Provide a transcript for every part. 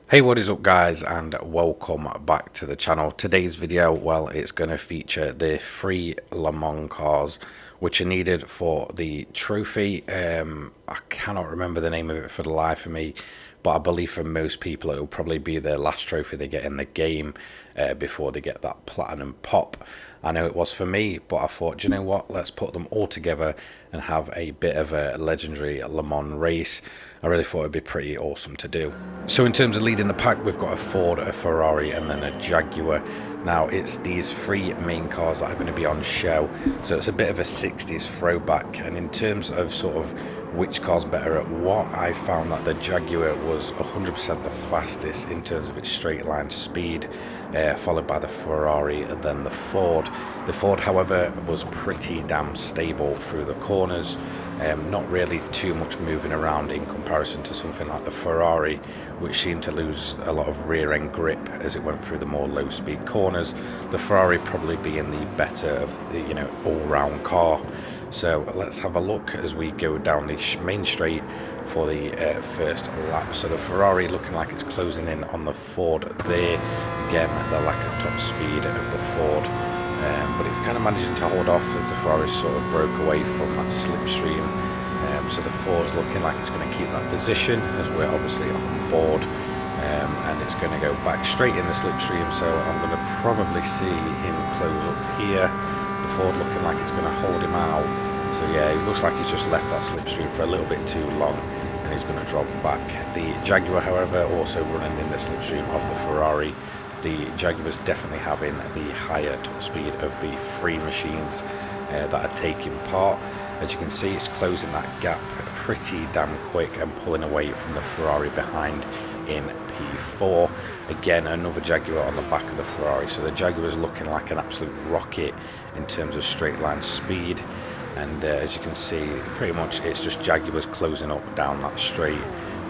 Hey, what is up guys, and welcome back to the channel. Today's video, well, it's going to feature the free Le Mans cars which are needed for the trophy. I cannot remember the name of it for the life of me, but I believe for most people it will probably be their last trophy they get in the game before they get that platinum pop. I know it was for me, but I thought, you know what, let's put them all together and have a bit of a legendary Le Mans race. I really thought it'd be pretty awesome to do. So in terms of leading the pack, we've got a Ford, a Ferrari, and then a Jaguar. Now it's these three main cars that are going to be on show, so it's a bit of a 60s throwback. And in terms of sort of which car's better at what, I found that the Jaguar was 100% the fastest in terms of its straight line speed, followed by the Ferrari and then the Ford. The Ford, however, was pretty damn stable through the corners, not really too much moving around in comparison to something like the Ferrari, which seemed to lose a lot of rear end grip as it went through the more low speed corners. The Ferrari probably being the better of the all-round car. So let's have a look as we go down the main straight for the first lap. So the Ferrari looking like it's closing in on the Ford there. Again, the lack of top speed of the Ford, but it's kind of managing to hold off as the Ferrari sort of broke away from that slipstream. So the Ford's looking like it's going to keep that position as we're obviously on board, and it's going to go back straight in the slipstream. So I'm going to probably see him close up here. The Ford looking like it's going to hold him out. So yeah, it looks like he's just left that slipstream for a little bit too long, and he's going to drop back. The Jaguar, however, also running in the slipstream of the Ferrari. The Jaguar's definitely having the higher top speed of the three machines that are taking part. As you can see, it's closing that gap pretty damn quick and pulling away from the Ferrari behind in P4. Again, another Jaguar on the back of the Ferrari. So the Jaguar is looking like an absolute rocket in terms of straight line speed. And as you can see, pretty much it's just Jaguars closing up down that straight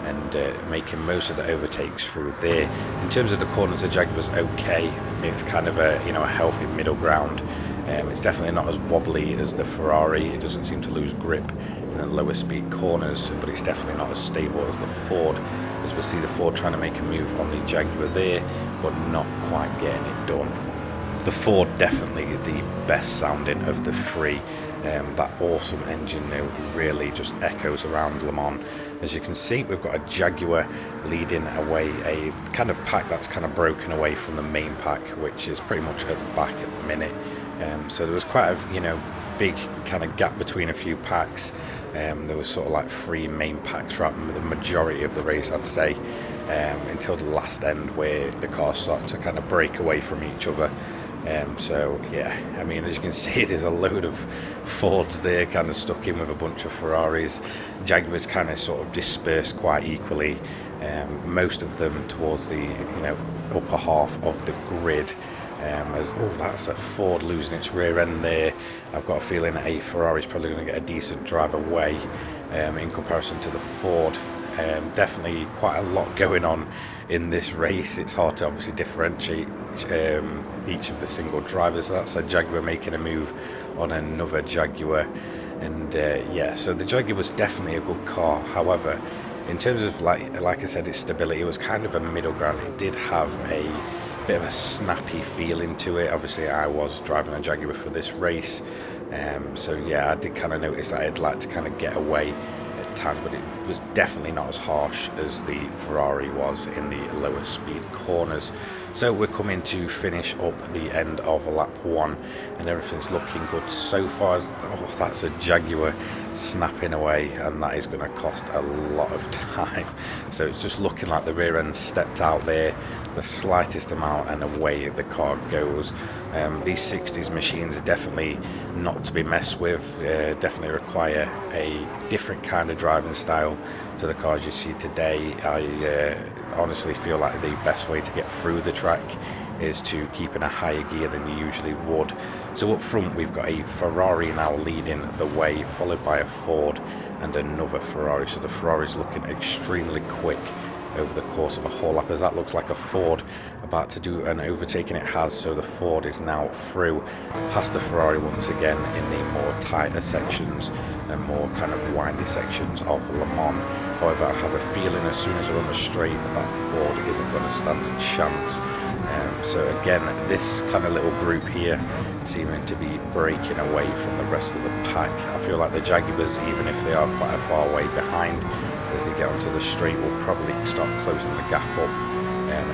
and making most of the overtakes through there. In terms of the corners, the Jaguar's okay. It's kind of a a healthy middle ground. It's definitely not as wobbly as the Ferrari. It doesn't seem to lose grip in the lower speed corners, but it's definitely not as stable as the Ford. As we'll see the Ford trying to make a move on the Jaguar there, but not quite getting it done. The Ford definitely the best sounding of the three. That awesome engine note really just echoes around Le Mans. As you can see, we've got a Jaguar leading away a kind of pack that's kind of broken away from the main pack, which is pretty much at the back at the minute. So there was quite a big kind of gap between a few packs. There was sort of like three main packs throughout the majority of the race, I'd say, until the last end where the cars start to kind of break away from each other. So yeah, I mean, as you can see, there's a load of Fords there kind of stuck in with a bunch of Ferraris. Jaguars kind of sort of dispersed quite equally, most of them towards the upper half of the grid. That's a Ford losing its rear end there. I've got a feeling a Ferrari's probably going to get a decent drive away in comparison to the Ford. Definitely quite a lot going on in this race. It's hard to obviously differentiate each of the single drivers. So that's a Jaguar making a move on another Jaguar, and yeah, so the Jaguar was definitely a good car. However, in terms of like I said, its stability, it was kind of a middle ground. It did have a bit of a snappy feeling to it. Obviously I was driving a Jaguar for this race, so yeah, I did kind of notice that I'd like to kind of get away at times, but it was definitely not as harsh as the Ferrari was in the lower speed corners. So we're coming to finish up the end of lap one, and everything's looking good so far. That's a Jaguar snapping away, and that is going to cost a lot of time. So it's just looking like the rear end stepped out there the slightest amount, and away the car goes. These 60s machines are definitely not to be messed with. Definitely require a different kind of driving style to the cars you see today. I honestly feel like the best way to get through the track is to keep in a higher gear than you usually would. So up front we've got a Ferrari now leading the way, followed by a Ford and another Ferrari. So the Ferrari's looking extremely quick over the course of a whole lap, as that looks like a Ford about to do an overtaking. It has, so the Ford is now through past the Ferrari once again in the more tighter sections and more kind of windy sections of Le Mans. However, I have a feeling as soon as they're on the straight that Ford isn't doesn't stand a chance. So again, this kind of little group here seeming to be breaking away from the rest of the pack. I feel like the Jaguars, even if they are quite a far way behind, as they get onto the straight, will probably start closing the gap up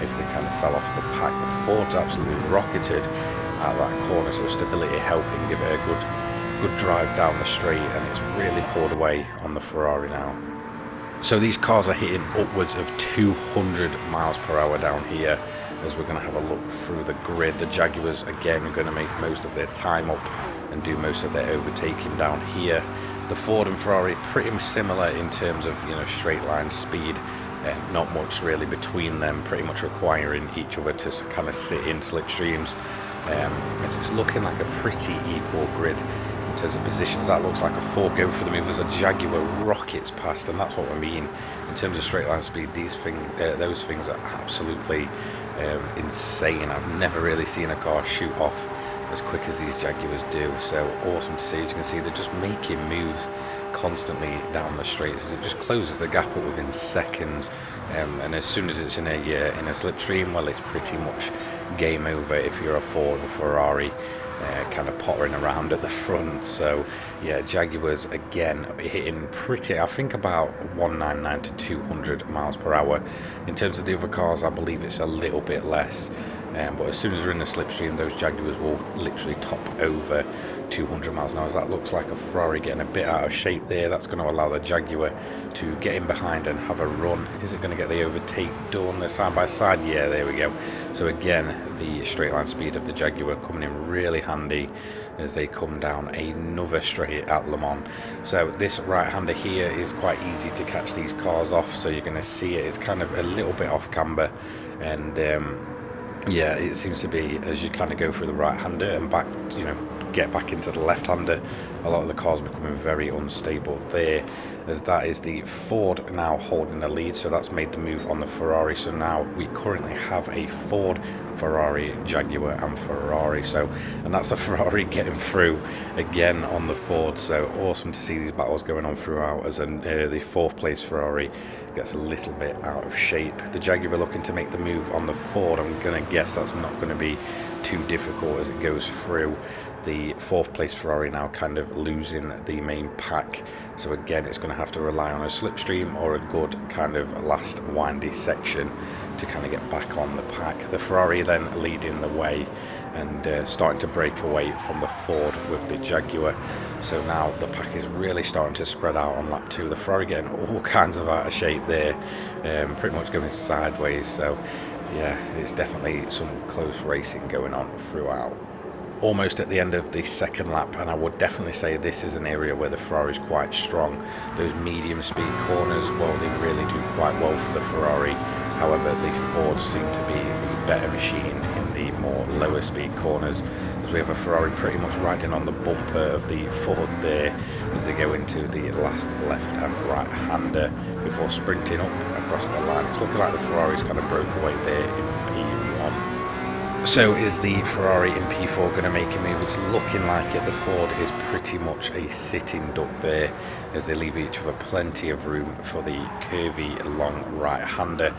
if they kind of fell off the pack. The Ford's absolutely rocketed at that corner, so stability helping give it a good drive down the straight, and it's really pulled away on the Ferrari now. So these cars are hitting upwards of 200 miles per hour down here as we're going to have a look through the grid. The Jaguars again are going to make most of their time up and do most of their overtaking down here. The Ford and Ferrari pretty much similar in terms of, you know, straight line speed, and not much really between them, pretty much requiring each other to kind of sit in slipstreams. It's looking like a pretty equal grid in terms of positions. That looks like a Ford going for the move as a Jaguar rockets past, and that's what we mean in terms of straight line speed. Those things are absolutely insane. I've never really seen a car shoot off as quick as these Jaguars do. So awesome to see. As you can see, they're just making moves constantly down the straights. It just closes the gap up within seconds, and as soon as it's in a slipstream, well, it's pretty much game over if you're a Ford or Ferrari kind of pottering around at the front. So yeah, Jaguars again hitting pretty, I think about 199 to 200 miles per hour. In terms of the other cars, I believe it's a little bit less, but as soon as they're in the slipstream, those Jaguars will literally top over 200 miles an hour. That looks like a Ferrari getting a bit out of shape there. That's going to allow the Jaguar to get in behind and have a run. Is it going to get the overtake done? They're side by side. Yeah, there we go. So again, the straight line speed of the Jaguar coming in really handy as they come down another straight at Le Mans. So this right-hander here is quite easy to catch these cars off. So you're going to see it. It's kind of a little bit off camber, and yeah, it seems to be as you kind of go through the right-hander and back, you know, get back into the left-hander, a lot of the cars becoming very unstable there, as that is the Ford now holding the lead. So that's made the move on the Ferrari. So now we currently have a Ford, Ferrari, Jaguar and Ferrari. So, and that's the Ferrari getting through again on the Ford. So awesome to see these battles going on throughout, as the fourth place Ferrari gets a little bit out of shape. The Jaguar looking to make the move on the Ford. I'm going to guess that's not going to be too difficult as it goes through. The fourth place Ferrari now kind of losing the main pack, so again it's going to have to rely on a slipstream or a good kind of last windy section to kind of get back on the pack. The Ferrari then leading the way and starting to break away from the Ford with the Jaguar. So now the pack is really starting to spread out on lap 2. The Ferrari getting all kinds of out of shape there, pretty much going sideways. So yeah, it's definitely some close racing going on throughout. Almost at the end of the second lap, and I would definitely say this is an area where the Ferrari is quite strong. Those medium speed corners, well, they really do quite well for the Ferrari. However, the Ford seem to be the better machine in the more lower speed corners, as we have a Ferrari pretty much riding on the bumper of the Ford there as they go into the last left and right hander before sprinting up across the line. It's looking like the Ferrari's kind of broke away there in P1. So is the Ferrari in P4 going to make a move? It's looking like it. The Ford is pretty much a sitting duck there as they leave each other plenty of room for the curvy long right-hander.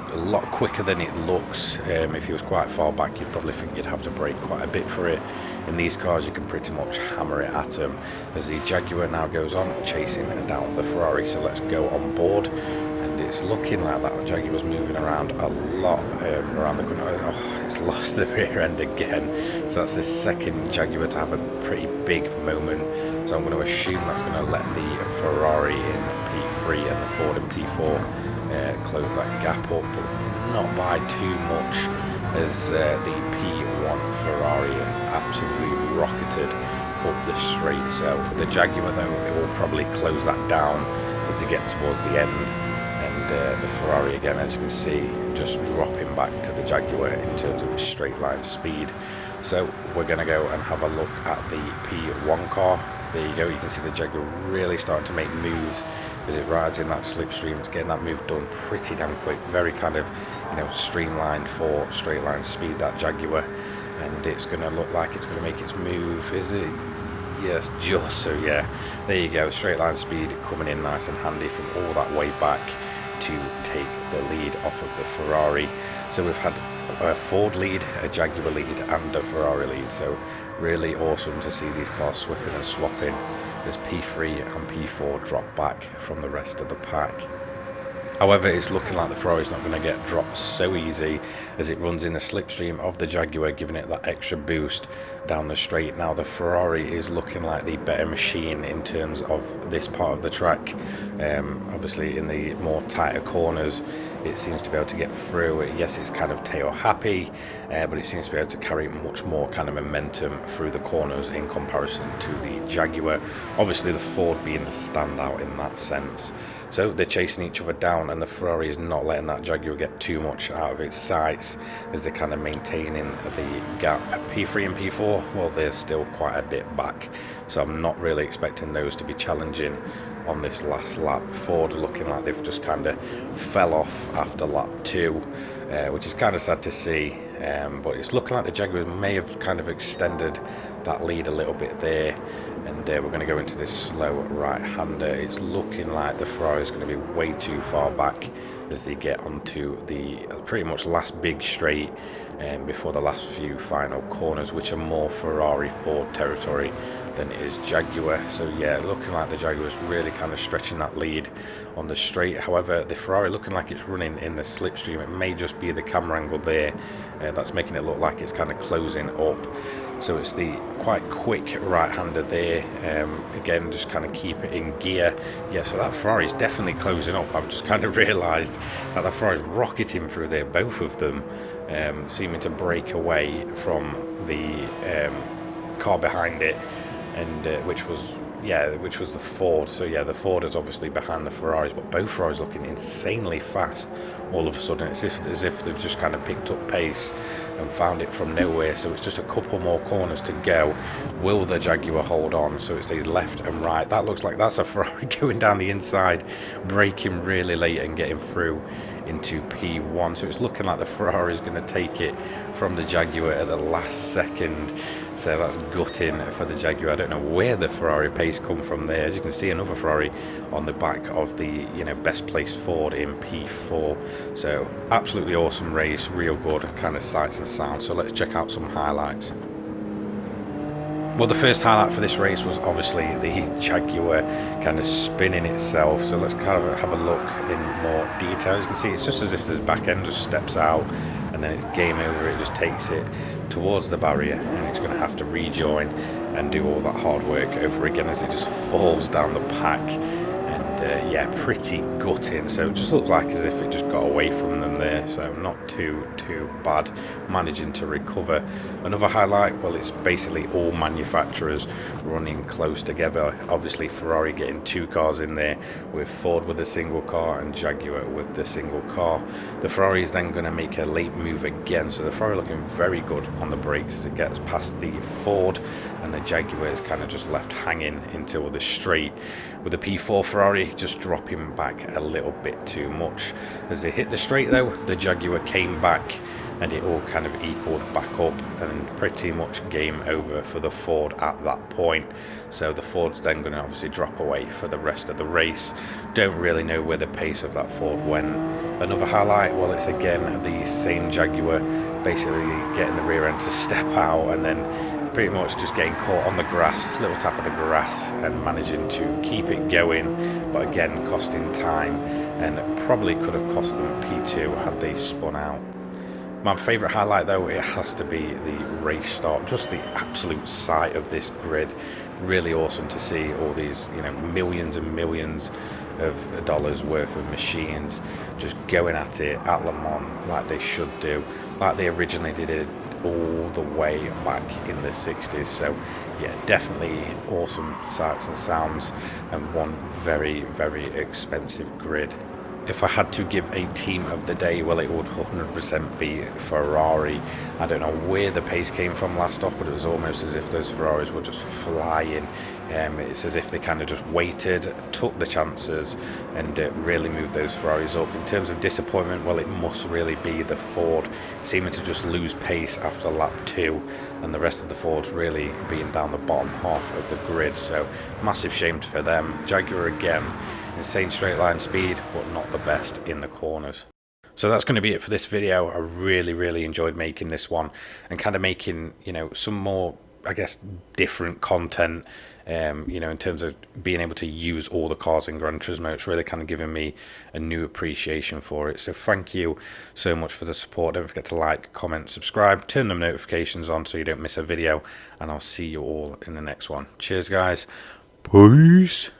A lot quicker than it looks. If he was quite far back, you'd probably think you'd have to brake quite a bit for it. In these cars, you can pretty much hammer it at them as the Jaguar now goes on chasing down the Ferrari. So let's go on board. It's looking like that Jaguar was moving around a lot around the corner. Oh, it's lost the rear end again. So that's the second Jaguar to have a pretty big moment. So I'm going to assume that's going to let the Ferrari in P3 and the Ford in P4 close that gap up, but not by too much, as the P1 Ferrari has absolutely rocketed up the straight. So the Jaguar, though, it will probably close that down as they get towards the end. The Ferrari again, as you can see, just dropping back to the Jaguar in terms of its straight line speed. So we're going to go and have a look at the P1 car. There you go, you can see the Jaguar really starting to make moves as it rides in that slipstream. It's getting that move done pretty damn quick, very kind of, you know, streamlined for straight line speed, that Jaguar. And it's going to look like it's going to make its move, is it? Yes, just so, yeah. There you go, straight line speed coming in nice and handy from all that way back to take the lead off of the Ferrari. So we've had a Ford lead, a Jaguar lead and a Ferrari lead, so really awesome to see these cars swapping and swapping as P3 and P4 drop back from the rest of the pack. However, it's looking like the Ferrari's not going to get dropped so easy as it runs in the slipstream of the Jaguar, giving it that extra boost down the straight. Now the Ferrari is looking like the better machine in terms of this part of the track. Obviously in the more tighter corners it seems to be able to get through. Yes, it's kind of tail happy, but it seems to be able to carry much more kind of momentum through the corners in comparison to the Jaguar. Obviously the Ford being the standout in that sense. So they're chasing each other down, and the Ferrari is not letting that Jaguar get too much out of its sights as they're kind of maintaining the gap. P3 and P4, well, they're still quite a bit back, so I'm not really expecting those to be challenging on this last lap. Ford looking like they've just kind of fell off after lap 2, which is kind of sad to see, but it's looking like the Jaguar may have kind of extended that lead a little bit there, and we're going to go into this slow right-hander. It's looking like the Ferrari is going to be way too far back as they get onto the pretty much last big straight before the last few final corners, which are more Ferrari Ford territory than it is Jaguar. So yeah, looking like the Jaguar is really kind of stretching that lead on the straight. However, the Ferrari looking like it's running in the slipstream. It may just be the camera angle there that's making it look like it's kind of closing up. So it's the quite quick right-hander there. Again, just kind of keep it in gear. Yeah, so that Ferrari's definitely closing up. I've just kind of realised that the Ferrari's rocketing through there, both of them seeming to break away from the car behind it, and which was the Ford. So yeah, the Ford is obviously behind the Ferraris, but both Ferraris looking insanely fast all of a sudden. It's as if they've just kind of picked up pace and found it from nowhere. So it's just a couple more corners to go. Will the Jaguar hold on? So it's the left and right. That looks like that's a Ferrari going down the inside, braking really late and getting through into P1. So it's looking like the Ferrari is going to take it from the Jaguar at the last second. So that's gutting for the Jaguar. I don't know where the Ferrari pace come from there. As you can see, another Ferrari on the back of the best placed Ford in P4. So absolutely awesome race, real good kind of sights and sounds. So let's check out some highlights. Well, the first highlight for this race was obviously the Jaguar kind of spinning itself. So let's kind of have a look in more detail. As you can see, it's just as if the back end just steps out and then it's game over. It just takes it towards the barrier and it's going to have to rejoin and do all that hard work over again as it just falls down the pack. And yeah, pretty gutting. So it just looks like as if it just got away from them there. So not too bad, managing to recover. Another highlight, well, it's basically all manufacturers running close together. Obviously Ferrari getting 2 cars in there, with Ford with a single car and Jaguar with the single car. The Ferrari is then going to make a late move again. So the Ferrari looking very good on the brakes as it gets past the Ford, and the Jaguar is kind of just left hanging into the straight, with the P4 Ferrari just dropping back a little bit too much. As they hit the straight though, the Jaguar came back and it all kind of equaled back up, and pretty much game over for the Ford at that point. So the Ford's then going to obviously drop away for the rest of the race. Don't really know where the pace of that Ford went. Another highlight, well, it's again the same Jaguar basically getting the rear end to step out and then pretty much just getting caught on the grass, little tap of the grass, and managing to keep it going, but again costing time, and probably could have cost them P2 had they spun out. My favourite highlight though, it has to be the race start. Just the absolute sight of this grid. Really awesome to see all these, millions and millions of dollars worth of machines just going at it at Le Mans like they should do, like they originally did it all the way back in the 60s. So yeah, definitely awesome sights and sounds, and one very, very expensive grid. If I had to give a team of the day, well, it would 100% be Ferrari. I don't know where the pace came from last off, but it was almost as if those Ferraris were just flying. It's as if they kind of just waited, took the chances, and really moved those Ferraris up. In terms of disappointment, well, it must really be the Ford seeming to just lose pace after lap 2, and the rest of the Fords really being down the bottom half of the grid. So massive shame for them. Jaguar again, insane straight line speed, but not the best in the corners. So that's going to be it for this video. I really enjoyed making this one and kind of making, you know, some more, I guess, different content, you know, in terms of being able to use all the cars in Gran Turismo. It's really kind of given me a new appreciation for it. So thank you so much for the support. Don't forget to like, comment, subscribe, turn the notifications on so you don't miss a video, and I'll see you all in the next one. Cheers, guys. Peace.